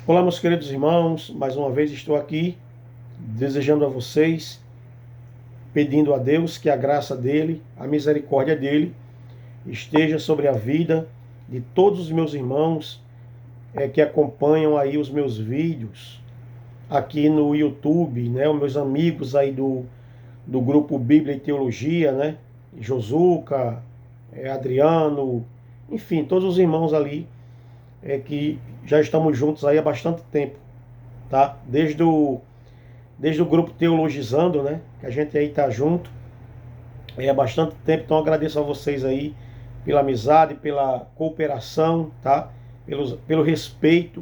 Olá, meus queridos irmãos, mais uma vez estou aqui desejando a vocês, pedindo a Deus que a graça dele, a misericórdia dele esteja sobre a vida de todos os meus irmãos que acompanham aí os meus vídeos aqui no YouTube, né? Os meus amigos aí do grupo Bíblia e Teologia, né? Josuca, Adriano, enfim, todos os irmãos ali que já estamos juntos aí há bastante tempo, tá? Desde o grupo Teologizando, né? Que a gente aí tá junto há bastante tempo. Então agradeço a vocês aí pela amizade, pela cooperação, tá? Pelo respeito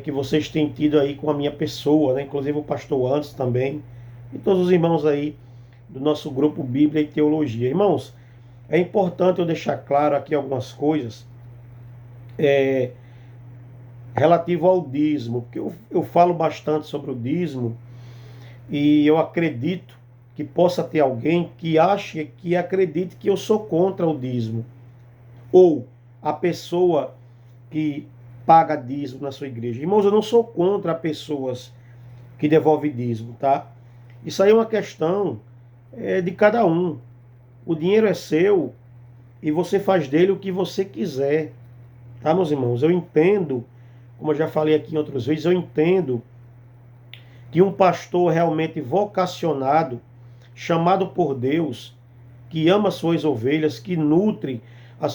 que vocês têm tido aí com a minha pessoa, né? Inclusive o pastor Antes também. E todos os irmãos aí do nosso grupo Bíblia e Teologia. Irmãos, é importante eu deixar claro aqui algumas coisas relativo ao dízimo, porque eu falo bastante sobre o dízimo. E eu acredito que possa ter alguém que ache, que acredite que eu sou contra o dízimo. Ou a pessoa que paga dízimo na sua igreja. Irmãos, eu não sou contra pessoas que devolvem dízimo, tá? Isso aí é uma questão de cada um. O dinheiro é seu e você faz dele o que você quiser, tá, meus irmãos? Eu entendo, como eu já falei aqui em outros vídeos, eu entendo que um pastor realmente vocacionado, chamado por Deus, que ama as suas ovelhas, que nutre as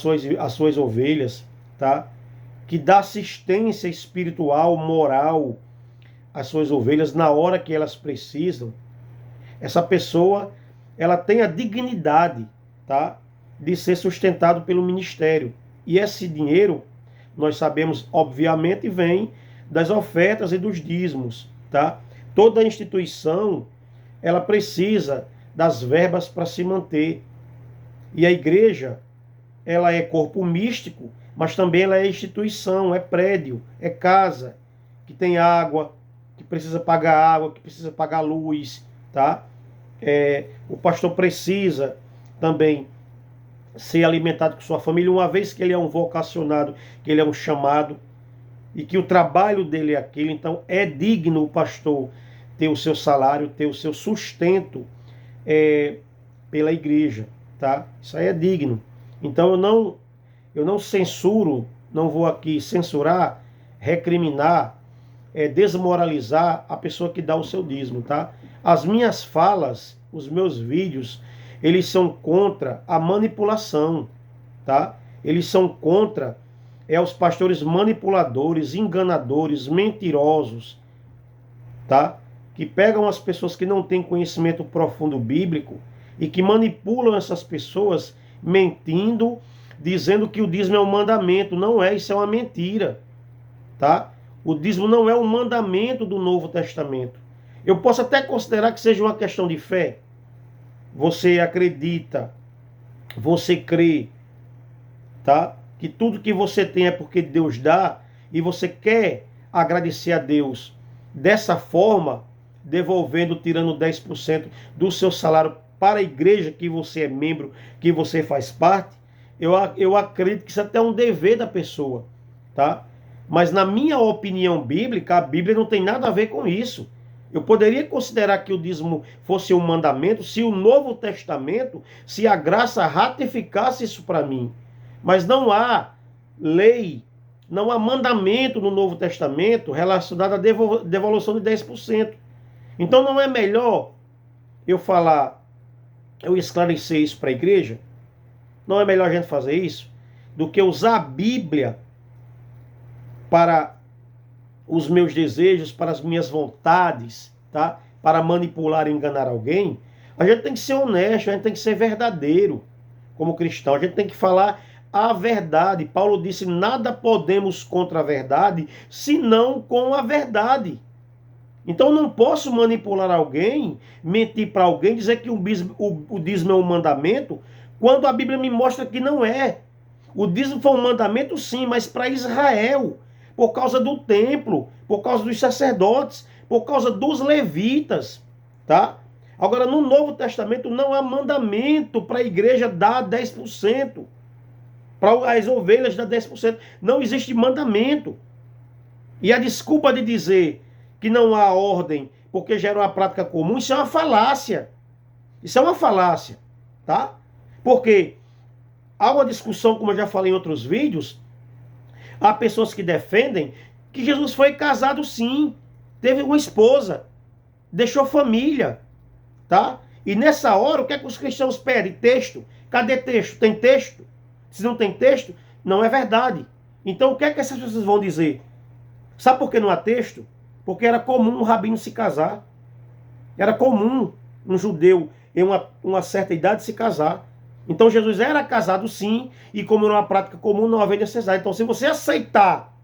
suas ovelhas, tá? Que dá assistência espiritual, moral às suas ovelhas na hora que elas precisam. Essa pessoa, ela tem a dignidade, tá? De ser sustentado pelo ministério. E esse dinheiro, nós sabemos, obviamente, vem das ofertas e dos dízimos, tá? Toda instituição, ela precisa das verbas para se manter. E a igreja, ela é corpo místico, mas também ela é instituição, é prédio, é casa, que tem água, que precisa pagar água, que precisa pagar luz, tá? O pastor precisa também ser alimentado com sua família, uma vez que ele é um vocacionado, que ele é um chamado, e que o trabalho dele é aquele, então é digno o pastor ter o seu salário, ter o seu sustento pela igreja, tá? Isso aí é digno. Então eu não censuro, não vou aqui censurar, recriminar, desmoralizar a pessoa que dá o seu dízimo, tá? As minhas falas, os meus vídeos, eles são contra a manipulação, tá? Eles são contra os pastores manipuladores, enganadores, mentirosos, tá? Que pegam as pessoas que não têm conhecimento profundo bíblico e que manipulam essas pessoas mentindo, dizendo que o dízimo é um mandamento. Não é, isso é uma mentira, tá? O dízimo não é um mandamento do Novo Testamento. Eu posso até considerar que seja uma questão de fé. Você acredita, você crê, tá? Que tudo que você tem é porque Deus dá e você quer agradecer a Deus dessa forma, devolvendo, tirando 10% do seu salário para a igreja que você é membro, que você faz parte. Eu acredito que isso até é um dever da pessoa, tá? Mas na minha opinião bíblica, a Bíblia não tem nada a ver com isso. Eu poderia considerar que o dízimo fosse um mandamento se o Novo Testamento, se a graça ratificasse isso para mim. Mas não há lei, não há mandamento no Novo Testamento relacionado à devolução de 10%. Então não é melhor eu falar, eu esclarecer isso para a igreja? Não é melhor a gente fazer isso do que usar a Bíblia para os meus desejos, para as minhas vontades, tá? Para manipular e enganar alguém? A gente tem que ser honesto, a gente tem que ser verdadeiro como cristão. A gente tem que falar a verdade. Paulo disse: nada podemos contra a verdade, senão com a verdade. Então eu não posso manipular alguém, mentir para alguém, dizer que o dízimo é um mandamento, quando a Bíblia me mostra que não é. O dízimo foi um mandamento sim, mas para Israel, por causa do templo, por causa dos sacerdotes, por causa dos levitas, tá? Agora, no Novo Testamento não há mandamento para a igreja dar 10%, para as ovelhas dar 10%. Não existe mandamento. E a desculpa de dizer que não há ordem porque gera uma prática comum, isso é uma falácia. Isso é uma falácia, tá? Porque há uma discussão, como eu já falei em outros vídeos, há pessoas que defendem que Jesus foi casado sim, teve uma esposa, deixou família, tá? E nessa hora, o que é que os cristãos pedem? Texto. Cadê texto? Tem texto? Se não tem texto, não é verdade. Então o que é que essas pessoas vão dizer? Sabe por que não há texto? Porque era comum um rabino se casar. Era comum um judeu em uma certa idade se casar. Então Jesus era casado sim, e como era uma prática comum, não havia necessidade. Então se você aceitar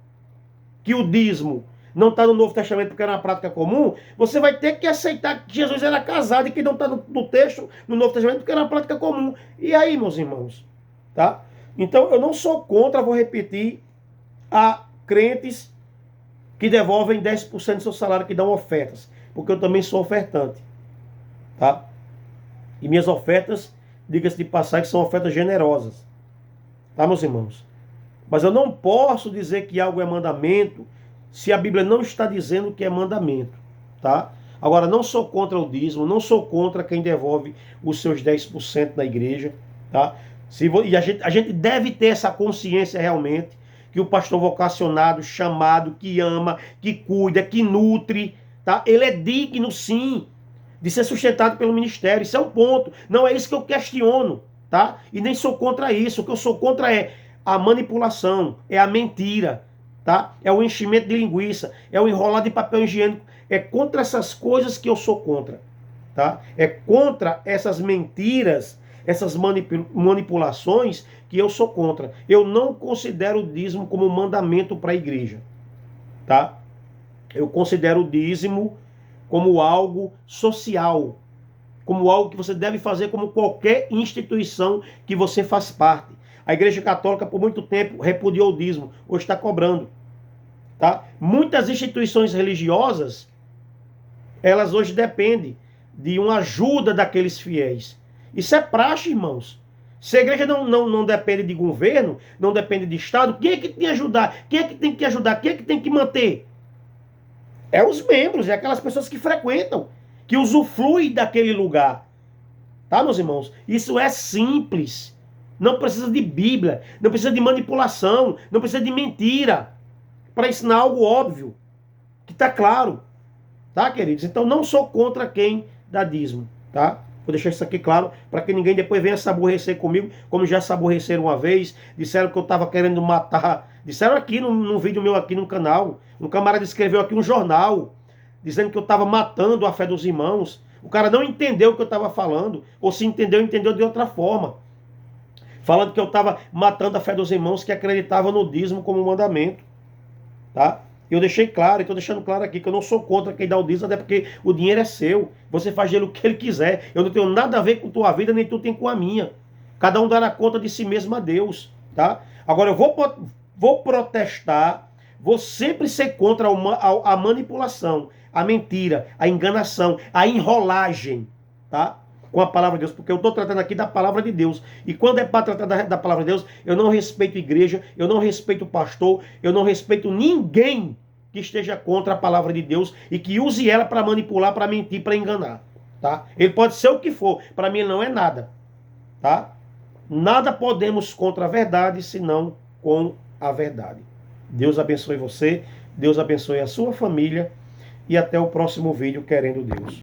que o dízimo não está no Novo Testamento porque era uma prática comum, você vai ter que aceitar que Jesus era casado e que não está no texto, no Novo Testamento, porque era uma prática comum. E aí, meus irmãos? Tá? Então eu não sou contra, vou repetir, a crentes que devolvem 10% do seu salário, que dão ofertas, porque eu também sou ofertante, tá? E minhas ofertas, diga-se de passagem, são ofertas generosas, tá, meus irmãos? Mas eu não posso dizer que algo é mandamento se a Bíblia não está dizendo que é mandamento, tá? Agora, não sou contra o dízimo, não sou contra quem devolve os seus 10% na igreja, tá? E a gente deve ter essa consciência realmente, que o pastor vocacionado, chamado, que ama, que cuida, que nutre, tá? Ele é digno, sim, de ser sustentado pelo ministério. Isso é um ponto. Não é isso que eu questiono, tá? E nem sou contra isso. O que eu sou contra é a manipulação, é a mentira, tá? É o enchimento de linguiça, é o enrolar de papel higiênico. É contra essas coisas que eu sou contra, tá? É contra essas mentiras, essas manipulações que eu sou contra. Eu não considero o dízimo como mandamento para a igreja, tá? Eu considero o dízimo como algo social, como algo que você deve fazer como qualquer instituição que você faz parte. A Igreja Católica, por muito tempo, repudiou o dízimo, hoje está cobrando, tá? Muitas instituições religiosas, elas hoje dependem de uma ajuda daqueles fiéis. Isso é praxe, irmãos. Se a igreja não depende de governo, não depende de Estado, quem é que tem que ajudar? Quem é que tem que ajudar? Quem é que tem que manter? É os membros, é aquelas pessoas que frequentam, que usufruem daquele lugar. Tá, meus irmãos? Isso é simples. Não precisa de Bíblia, não precisa de manipulação, não precisa de mentira para ensinar algo óbvio, que está claro. Tá, queridos? Então não sou contra quem dá dízimo, tá? Vou deixar isso aqui claro para que ninguém depois venha se aborrecer comigo, como já se aborreceram uma vez, disseram que eu estava querendo matar, disseram aqui num vídeo meu aqui no canal, um camarada escreveu aqui um jornal, dizendo que eu estava matando a fé dos irmãos. O cara não entendeu o que eu estava falando, ou se entendeu, entendeu de outra forma. Falando que eu estava matando a fé dos irmãos que acreditavam no dízimo como mandamento, tá? Eu deixei claro, e estou deixando claro aqui, que eu não sou contra quem dá o dízimo, até porque o dinheiro é seu. Você faz dele o que ele quiser. Eu não tenho nada a ver com tua vida, nem tu tem com a minha. Cada um dará conta de si mesmo a Deus, tá? Agora eu vou protestar, vou sempre ser contra a manipulação, a mentira, a enganação, a enrolagem, tá? Com a palavra de Deus, porque eu estou tratando aqui da palavra de Deus. E quando é para tratar da palavra de Deus, eu não respeito igreja, eu não respeito pastor, eu não respeito ninguém que esteja contra a palavra de Deus e que use ela para manipular, para mentir, para enganar, tá? Ele pode ser o que for, para mim ele não é nada, tá? Nada podemos contra a verdade, senão com a verdade. Deus abençoe você, Deus abençoe a sua família e até o próximo vídeo, querendo Deus.